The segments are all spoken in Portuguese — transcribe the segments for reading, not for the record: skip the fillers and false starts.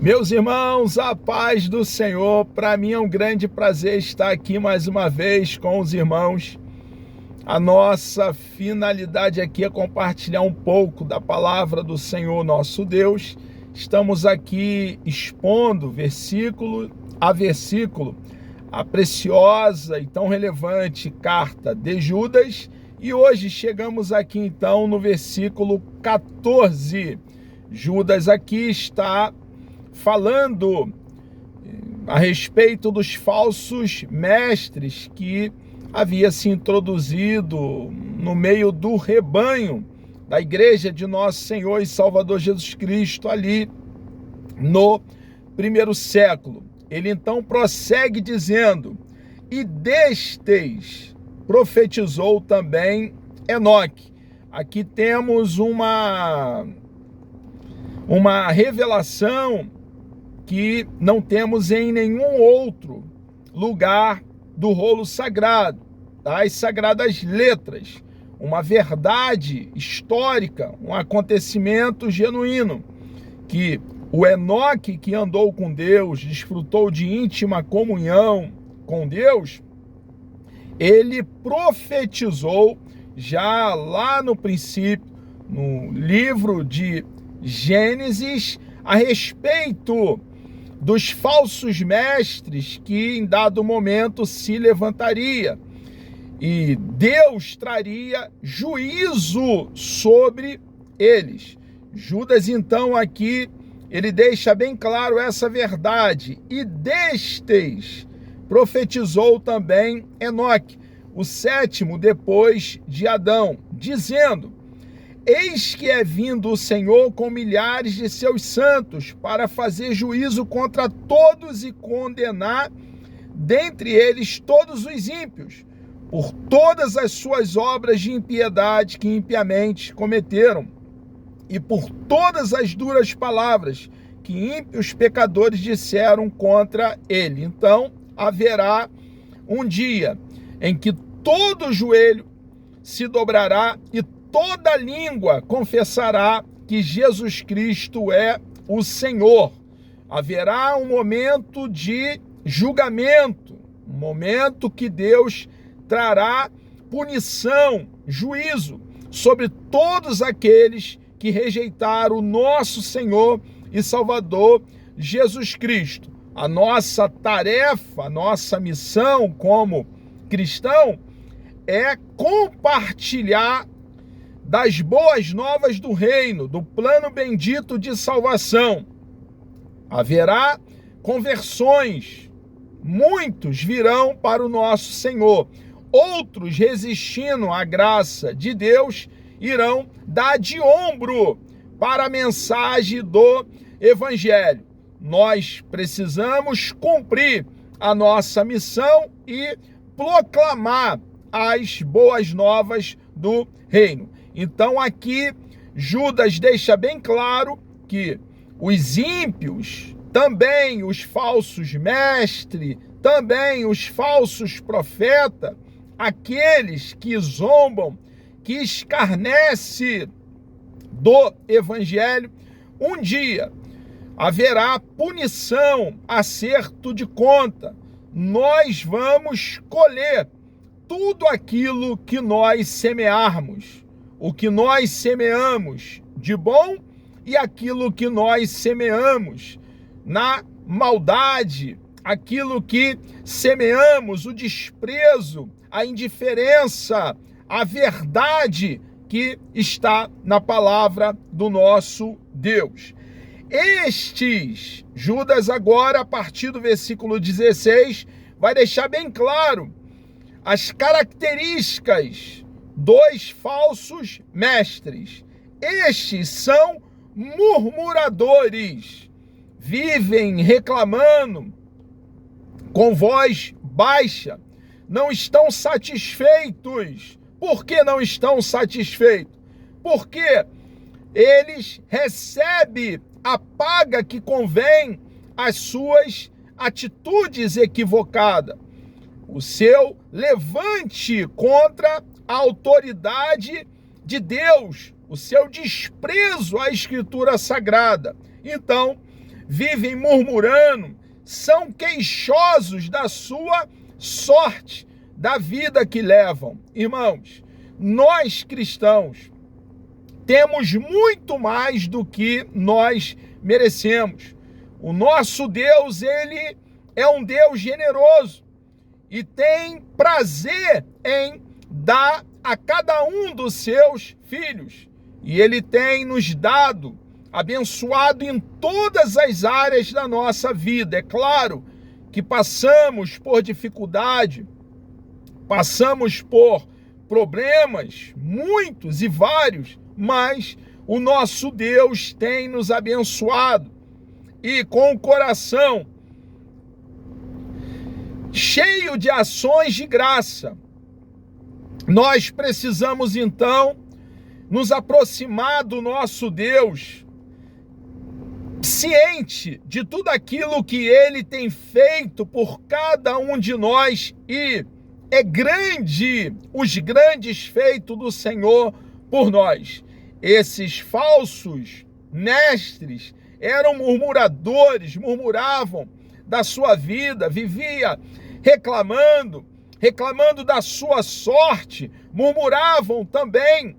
Meus irmãos, a paz do Senhor. Para mim é um grande prazer estar aqui mais uma vez com os irmãos. A nossa finalidade aqui é compartilhar um pouco da palavra do Senhor nosso Deus. Estamos aqui expondo versículo a versículo a preciosa e tão relevante carta de Judas. E hoje chegamos aqui então no versículo 14. Judas aqui está falando a respeito dos falsos mestres que havia se introduzido no meio do rebanho da igreja de nosso Senhor e Salvador Jesus Cristo ali no primeiro século. Ele então prossegue dizendo: e destes profetizou também Enoque. Aqui temos uma revelação que não temos em nenhum outro lugar do rolo sagrado, das sagradas letras, uma verdade histórica, um acontecimento genuíno, que o Enoque, que andou com Deus, desfrutou de íntima comunhão com Deus, ele profetizou já lá no princípio, no livro de Gênesis, a respeito dos falsos mestres que em dado momento se levantaria e Deus traria juízo sobre eles. Judas então aqui ele deixa bem claro essa verdade: e destes profetizou também Enoque, o sétimo depois de Adão, dizendo: eis que é vindo o Senhor com milhares de seus santos para fazer juízo contra todos e condenar dentre eles todos os ímpios, por todas as suas obras de impiedade que impiamente cometeram, e por todas as duras palavras que ímpios pecadores disseram contra ele. Então haverá um dia em que todo joelho se dobrará e toda língua confessará que Jesus Cristo é o Senhor. Haverá um momento de julgamento, um momento que Deus trará punição, juízo sobre todos aqueles que rejeitaram o nosso Senhor e Salvador Jesus Cristo. A nossa tarefa, a nossa missão como cristão é compartilhar das boas novas do reino, do plano bendito de salvação. Haverá conversões, muitos virão para o nosso Senhor, outros, resistindo à graça de Deus, irão dar de ombro para a mensagem do Evangelho. Nós precisamos cumprir a nossa missão e proclamar as boas novas do reino. Então aqui Judas deixa bem claro que os ímpios, também os falsos mestres, também os falsos profetas, aqueles que zombam, que escarnecem do evangelho, um dia haverá punição, acerto de conta. Nós vamos colher tudo aquilo que nós semearmos. O que nós semeamos de bom e aquilo que nós semeamos na maldade, aquilo que semeamos, o desprezo, a indiferença, a verdade que está na palavra do nosso Deus. Estes, Judas agora, a partir do versículo 16, vai deixar bem claro as características dos falsos mestres. Estes são murmuradores, vivem reclamando com voz baixa, não estão satisfeitos. Por que não estão satisfeitos? Porque eles recebem a paga que convém às suas atitudes equivocadas, o seu levante contra a autoridade de Deus, o seu desprezo à Escritura Sagrada. Então, vivem murmurando, são queixosos da sua sorte, da vida que levam. Irmãos, nós cristãos temos muito mais do que nós merecemos. O nosso Deus, ele é um Deus generoso e tem prazer em dar a cada um dos seus filhos. E ele tem nos dado, abençoado em todas as áreas da nossa vida. É claro que passamos por dificuldade, passamos por problemas, muitos e vários, mas o nosso Deus tem nos abençoado. E com o coração cheio de ações de graça, nós precisamos então nos aproximar do nosso Deus, ciente de tudo aquilo que Ele tem feito por cada um de nós, e é grande os grandes feitos do Senhor por nós. Esses falsos mestres eram murmuradores, murmuravam da sua vida, vivia reclamando da sua sorte, murmuravam também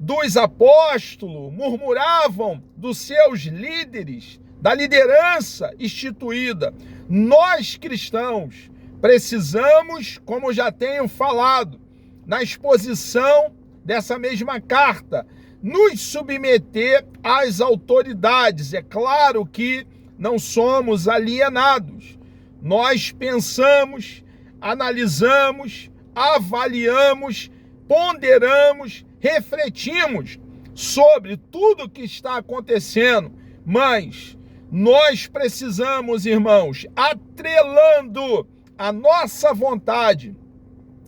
dos apóstolos, murmuravam dos seus líderes, da liderança instituída. Nós cristãos precisamos, como já tenho falado na exposição dessa mesma carta, nos submeter às autoridades. É claro que não somos alienados. Nós pensamos, analisamos, avaliamos, ponderamos, refletimos sobre tudo que está acontecendo, mas nós precisamos, irmãos, atrelando a nossa vontade,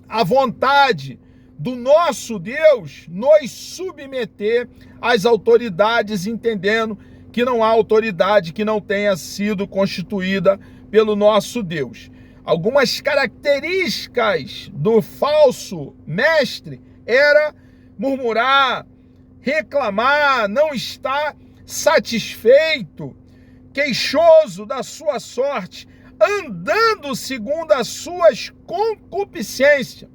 a vontade do nosso Deus, nos submeter às autoridades, entendendo que não há autoridade que não tenha sido constituída pelo nosso Deus. Algumas características do falso mestre era murmurar, reclamar, não estar satisfeito, queixoso da sua sorte, andando segundo as suas concupiscências.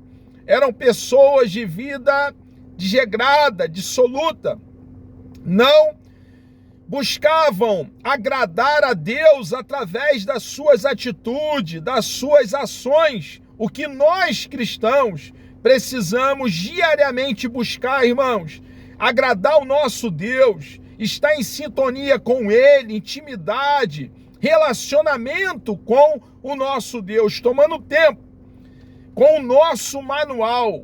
Eram pessoas de vida desregrada, dissoluta, não buscavam agradar a Deus através das suas atitudes, das suas ações. O que nós cristãos precisamos diariamente buscar, irmãos, agradar o nosso Deus, estar em sintonia com Ele, intimidade, relacionamento com o nosso Deus, tomando tempo com o nosso manual,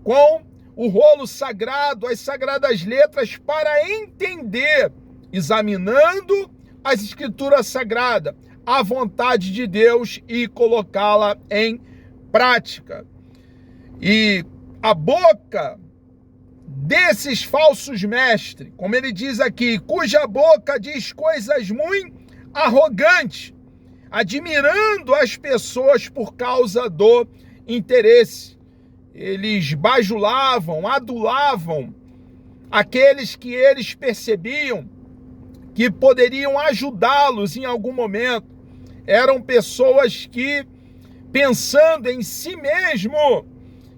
com o rolo sagrado, as sagradas letras, para entender, examinando as escrituras sagradas, a vontade de Deus e colocá-la em prática. E a boca desses falsos mestres, como ele diz aqui, cuja boca diz coisas muito arrogantes, admirando as pessoas por causa do interesse. Eles bajulavam, adulavam aqueles que eles percebiam que poderiam ajudá-los em algum momento. Eram pessoas que, pensando em si mesmo,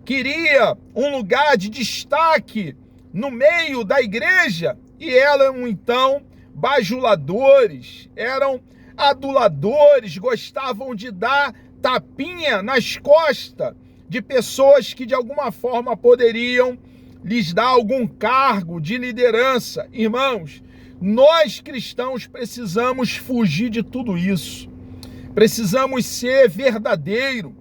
queria um lugar de destaque no meio da igreja, e eram então bajuladores, eram aduladores, gostavam de dar tapinha nas costas de pessoas que de alguma forma poderiam lhes dar algum cargo de liderança. Irmãos, nós cristãos precisamos fugir de tudo isso. Precisamos ser verdadeiro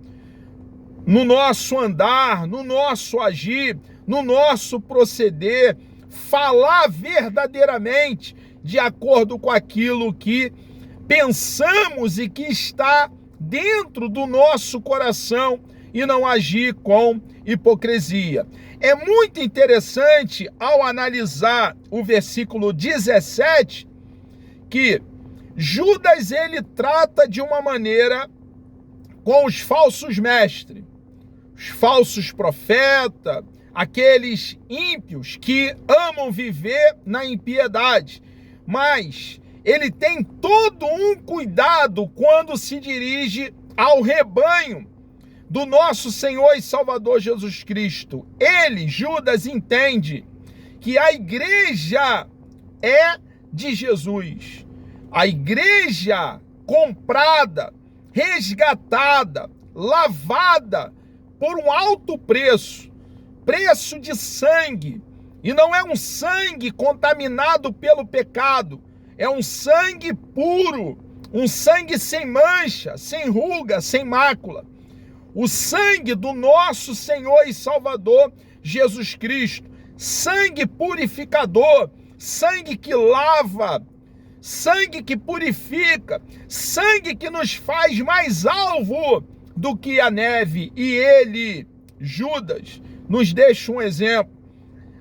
no nosso andar, no nosso agir, no nosso proceder, falar verdadeiramente de acordo com aquilo que pensamos e que está dentro do nosso coração, e não agir com hipocrisia. É muito interessante, ao analisar o versículo 17, que Judas, ele trata de uma maneira com os falsos mestres, os falsos profetas, aqueles ímpios que amam viver na impiedade, mas ele tem todo um cuidado quando se dirige ao rebanho do nosso Senhor e Salvador Jesus Cristo. Ele, Judas, entende que a igreja é de Jesus. A igreja comprada, resgatada, lavada por um alto preço, preço de sangue. E não é um sangue contaminado pelo pecado, é um sangue puro, um sangue sem mancha, sem ruga, sem mácula. O sangue do nosso Senhor e Salvador Jesus Cristo, sangue purificador, sangue que lava, sangue que purifica, sangue que nos faz mais alvo do que a neve. E ele, Judas, nos deixa um exemplo.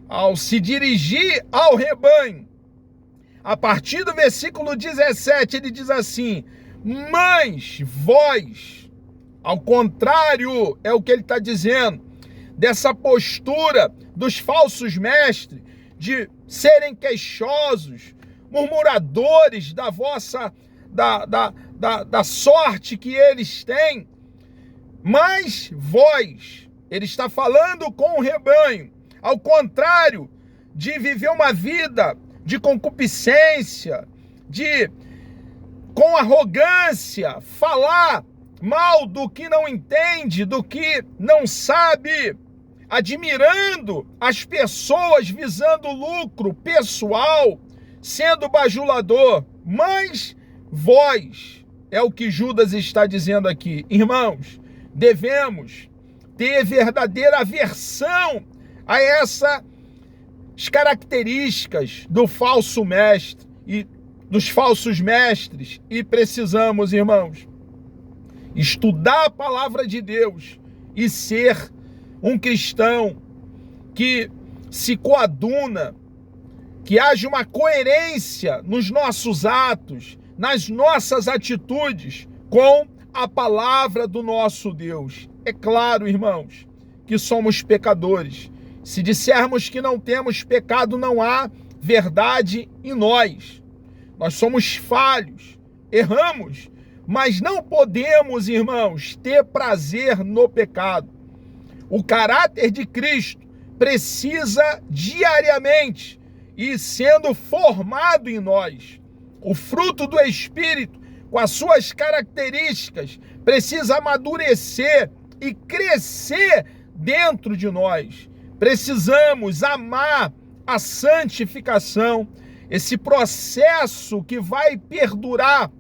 Ao se dirigir ao rebanho, a partir do versículo 17, ele diz assim: mas vós, ao contrário, é o que ele está dizendo, dessa postura dos falsos mestres, de serem queixosos, murmuradores da vossa, da sorte que eles têm, mas vós, ele está falando com o rebanho, ao contrário de viver uma vida de concupiscência, de com arrogância, falar mal do que não entende, do que não sabe, admirando as pessoas, visando lucro pessoal, sendo bajulador. Mas vós, é o que Judas está dizendo aqui, irmãos, devemos ter verdadeira aversão a essas características do falso mestre e dos falsos mestres, e precisamos, irmãos, estudar a palavra de Deus e ser um cristão que se coaduna, que haja uma coerência nos nossos atos, nas nossas atitudes com a palavra do nosso Deus. É claro, irmãos, que somos pecadores. Se dissermos que não temos pecado, não há verdade em nós. Nós somos falhos, erramos, mas não podemos, irmãos, ter prazer no pecado. O caráter de Cristo precisa diariamente ir sendo formado em nós. O fruto do Espírito, com as suas características, precisa amadurecer e crescer dentro de nós. Precisamos amar a santificação, esse processo que vai perdurar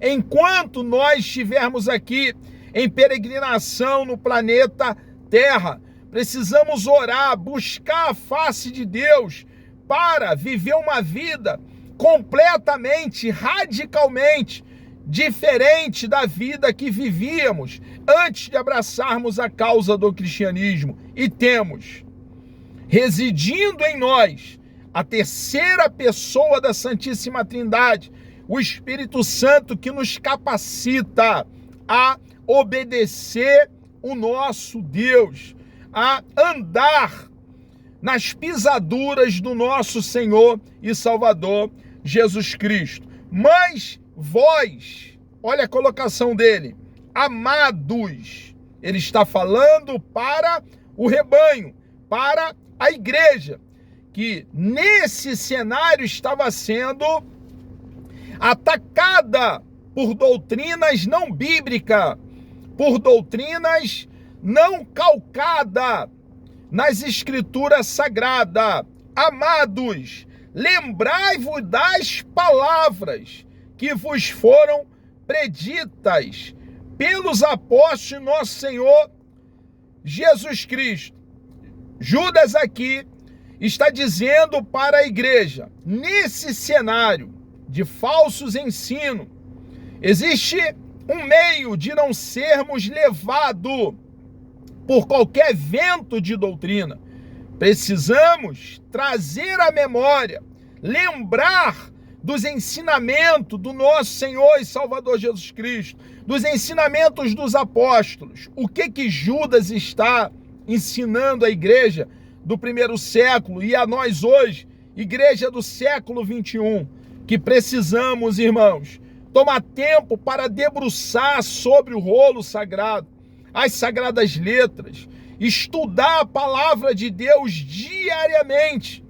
enquanto nós estivermos aqui em peregrinação no planeta Terra. Precisamos orar, buscar a face de Deus para viver uma vida completamente, radicalmente diferente da vida que vivíamos antes de abraçarmos a causa do cristianismo. E temos residindo em nós a terceira pessoa da Santíssima Trindade, o Espírito Santo, que nos capacita a obedecer o nosso Deus, a andar nas pisaduras do nosso Senhor e Salvador Jesus Cristo. Mas vós, olha a colocação dele, amados, ele está falando para o rebanho, para a igreja, que nesse cenário estava sendo atacada por doutrinas não bíblicas, por doutrinas não calcadas nas escrituras sagradas. Amados, lembrai-vos das palavras que vos foram preditas pelos apóstolos de nosso Senhor Jesus Cristo. Judas aqui está dizendo para a igreja, nesse cenário de falsos ensinos, existe um meio de não sermos levados por qualquer vento de doutrina. Precisamos trazer à memória, lembrar dos ensinamentos do nosso Senhor e Salvador Jesus Cristo, dos ensinamentos dos apóstolos. O que Judas está ensinando à igreja do primeiro século e a nós hoje, igreja do século 21? que precisamos, irmãos, tomar tempo para debruçar sobre o rolo sagrado, as sagradas letras, estudar a palavra de Deus diariamente,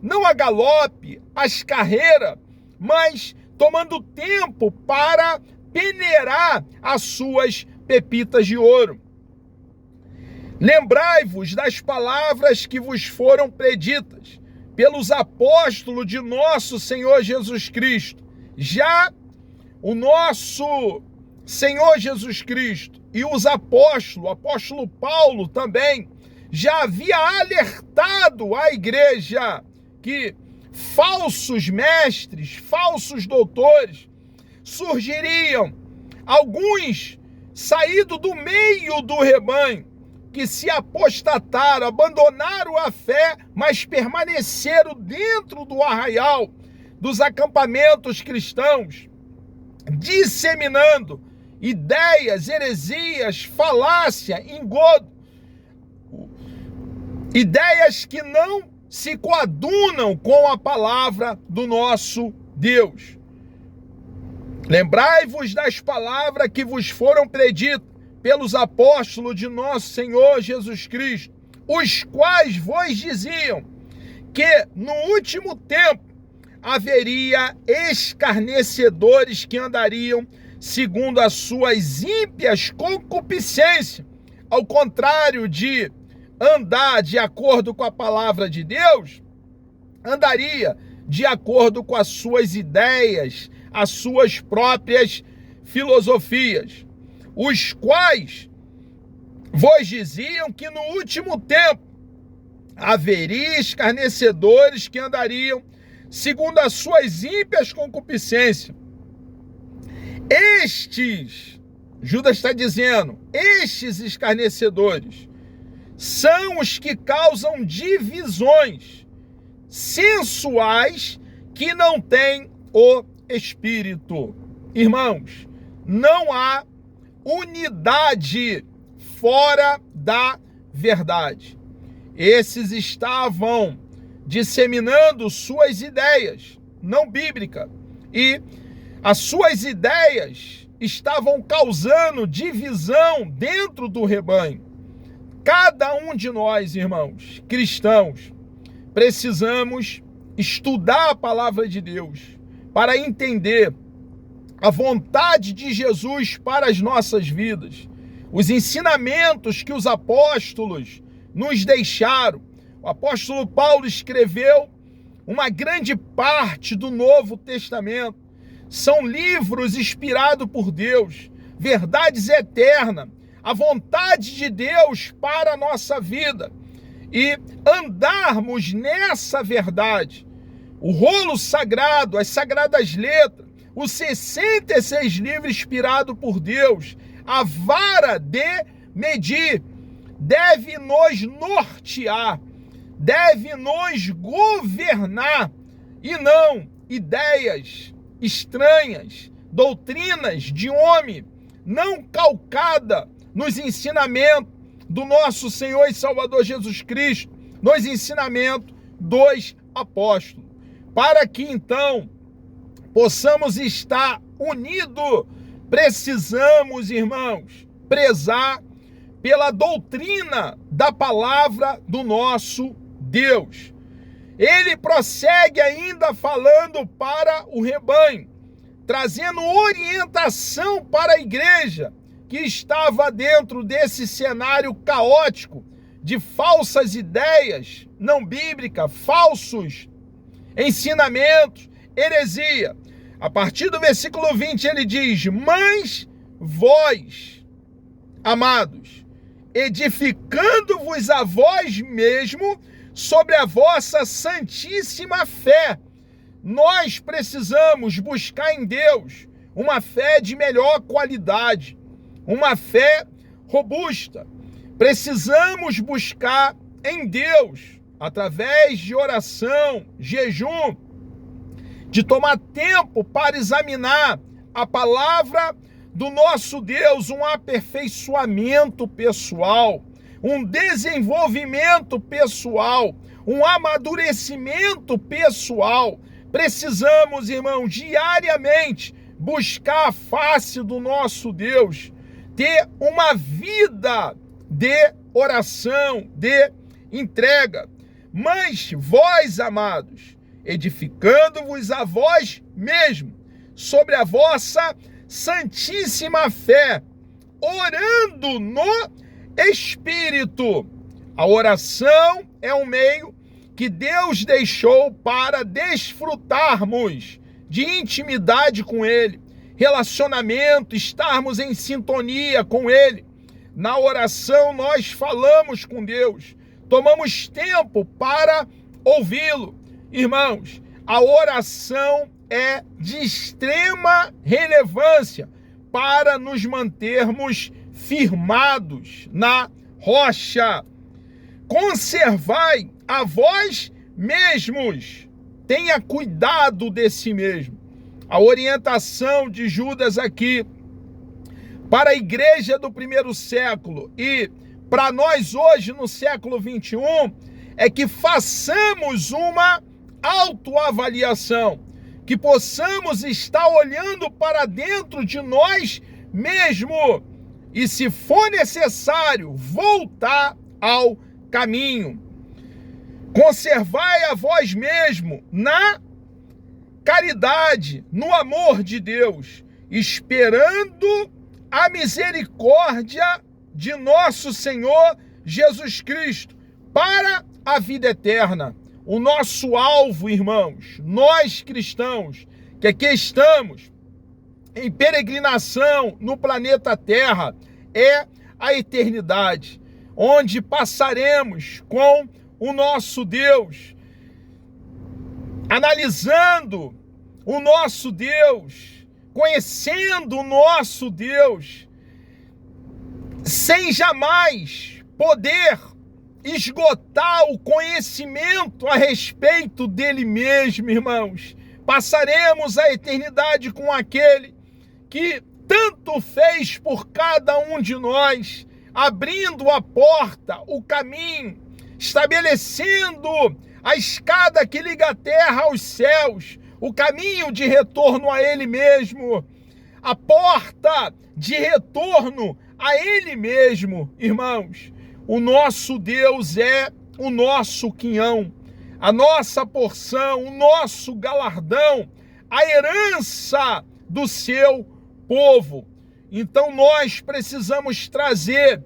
não a galope, às carreiras, mas tomando tempo para peneirar as suas pepitas de ouro. Lembrai-vos das palavras que vos foram preditas pelos apóstolos de nosso Senhor Jesus Cristo. Já o nosso Senhor Jesus Cristo e os apóstolos, o apóstolo Paulo também, já havia alertado a igreja que falsos mestres, falsos doutores surgiriam, alguns saídos do meio do rebanho, que se apostataram, abandonaram a fé, mas permaneceram dentro do arraial dos acampamentos cristãos, disseminando ideias, heresias, falácia, engodo, ideias que não se coadunam com a palavra do nosso Deus. Lembrai-vos das palavras que vos foram preditas pelos apóstolos de nosso Senhor Jesus Cristo, os quais vos diziam que no último tempo haveria escarnecedores que andariam segundo as suas ímpias concupiscências, ao contrário de andar de acordo com a palavra de Deus, andaria de acordo com as suas ideias, as suas próprias filosofias, os quais vos diziam que no último tempo haveria escarnecedores que andariam segundo as suas ímpias concupiscências. Estes, Judas está dizendo, estes escarnecedores são os que causam divisões sensuais que não têm o Espírito. Irmãos, não há unidade fora da verdade. Esses estavam disseminando suas ideias não bíblicas e as suas ideias estavam causando divisão dentro do rebanho. Cada um de nós, irmãos, cristãos, precisamos estudar a palavra de Deus para entender a vontade de Jesus para as nossas vidas, os ensinamentos que os apóstolos nos deixaram. O apóstolo Paulo escreveu uma grande parte do Novo Testamento. São livros inspirados por Deus, verdades eternas, a vontade de Deus para a nossa vida. E andarmos nessa verdade, o rolo sagrado, as sagradas letras, os 66 livros inspirados por Deus, a vara de medir, deve nos nortear, deve nos governar, e não ideias estranhas, doutrinas de homem, não calcada nos ensinamentos do nosso Senhor e Salvador Jesus Cristo, nos ensinamentos dos apóstolos, para que então possamos estar unidos. Precisamos, irmãos, prezar pela doutrina da palavra do nosso Deus. Ele prossegue ainda falando para o rebanho, trazendo orientação para a igreja que estava dentro desse cenário caótico de falsas ideias não bíblicas, falsos ensinamentos, heresia. A partir do versículo 20 ele diz: mas vós, amados, edificando-vos a vós mesmo sobre a vossa santíssima fé. Nós precisamos buscar em Deus uma fé de melhor qualidade, uma fé robusta. Precisamos buscar em Deus, através de oração, jejum, de tomar tempo para examinar a palavra do nosso Deus, um aperfeiçoamento pessoal, um desenvolvimento pessoal, um amadurecimento pessoal, precisamos, irmãos, diariamente buscar a face do nosso Deus, ter uma vida de oração, de entrega. Mas vós, amados, edificando-vos a vós mesmo, sobre a vossa santíssima fé, orando no Espírito. A oração é um meio que Deus deixou para desfrutarmos de intimidade com Ele, relacionamento, estarmos em sintonia com Ele. Na oração nós falamos com Deus, tomamos tempo para ouvi-lo. Irmãos, a oração é de extrema relevância para nos mantermos firmados na rocha. Conservai a vós mesmos, tenha cuidado de si mesmo. A orientação de Judas aqui para a igreja do primeiro século e para nós hoje no século 21 é que façamos uma autoavaliação, que possamos estar olhando para dentro de nós mesmo e, se for necessário, voltar ao caminho. Conservai a vós mesmo na caridade, no amor de Deus, esperando a misericórdia de nosso Senhor Jesus Cristo para a vida eterna. O nosso alvo, irmãos, nós cristãos, que aqui estamos em peregrinação no planeta Terra, é a eternidade, onde passaremos com o nosso Deus, analisando o nosso Deus, conhecendo o nosso Deus, sem jamais poder esgotar o conhecimento a respeito dele mesmo, irmãos. Passaremos a eternidade com aquele que tanto fez por cada um de nós, abrindo a porta, o caminho, estabelecendo a escada que liga a terra aos céus, o caminho de retorno a ele mesmo, a porta de retorno a ele mesmo, irmãos. O nosso Deus é o nosso quinhão, a nossa porção, o nosso galardão, a herança do seu povo. Então nós precisamos trazer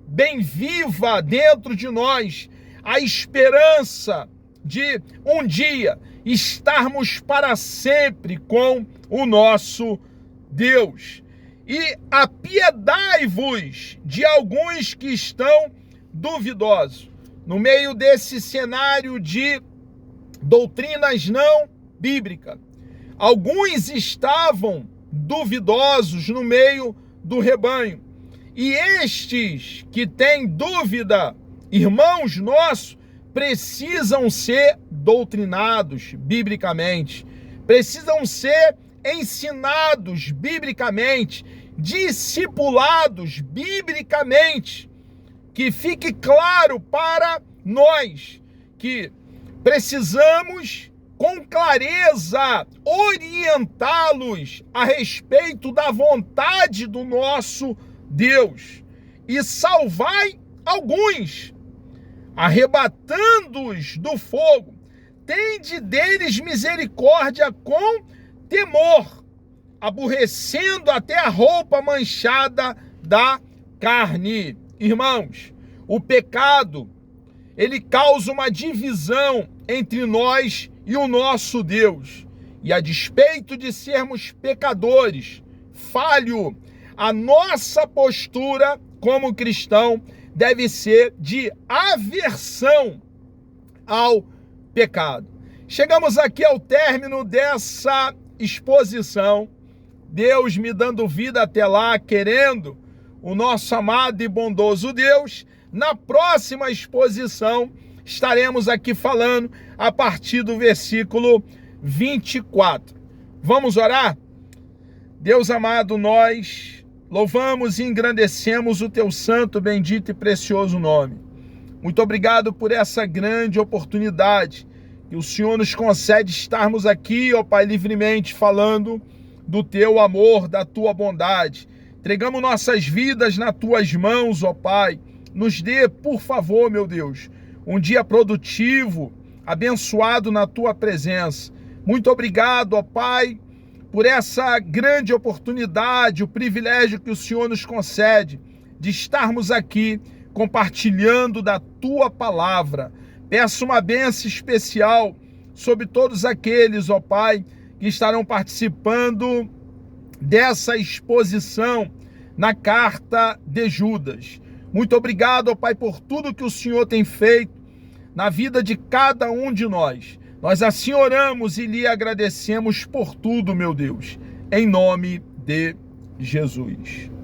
bem viva dentro de nós a esperança de um dia estarmos para sempre com o nosso Deus. E apiedai-vos de alguns que estão duvidosos. No meio desse cenário de doutrinas não bíblicas, alguns estavam duvidosos no meio do rebanho. E estes que têm dúvida, irmãos nossos, precisam ser doutrinados biblicamente, precisam ser ensinados biblicamente, discipulados biblicamente. Que fique claro para nós que precisamos com clareza orientá-los a respeito da vontade do nosso Deus. E salvai alguns, arrebatando-os do fogo. Tende deles misericórdia com temor, aborrecendo até a roupa manchada da carne. Irmãos, o pecado, ele causa uma divisão entre nós e o nosso Deus. E a despeito de sermos pecadores, falho, a nossa postura como cristão deve ser de aversão ao pecado. Chegamos aqui ao término dessa exposição, Deus me dando vida até lá, querendo o nosso amado e bondoso Deus. Na próxima exposição estaremos aqui falando a partir do versículo 24. Vamos orar? Deus amado, nós louvamos e engrandecemos o teu santo, bendito e precioso nome. Muito obrigado por essa grande oportunidade que o Senhor nos concede estarmos aqui, ó Pai, livremente falando do Teu amor, da Tua bondade. Entregamos nossas vidas nas Tuas mãos, ó Pai. Nos dê, por favor, meu Deus, um dia produtivo, abençoado na Tua presença. Muito obrigado, ó Pai, por essa grande oportunidade, o privilégio que o Senhor nos concede de estarmos aqui compartilhando da Tua palavra. Peço uma bênção especial sobre todos aqueles, ó Pai, que estarão participando dessa exposição na carta de Judas. Muito obrigado, ó Pai, por tudo que o Senhor tem feito na vida de cada um de nós. Nós assim oramos e lhe agradecemos por tudo, meu Deus, em nome de Jesus.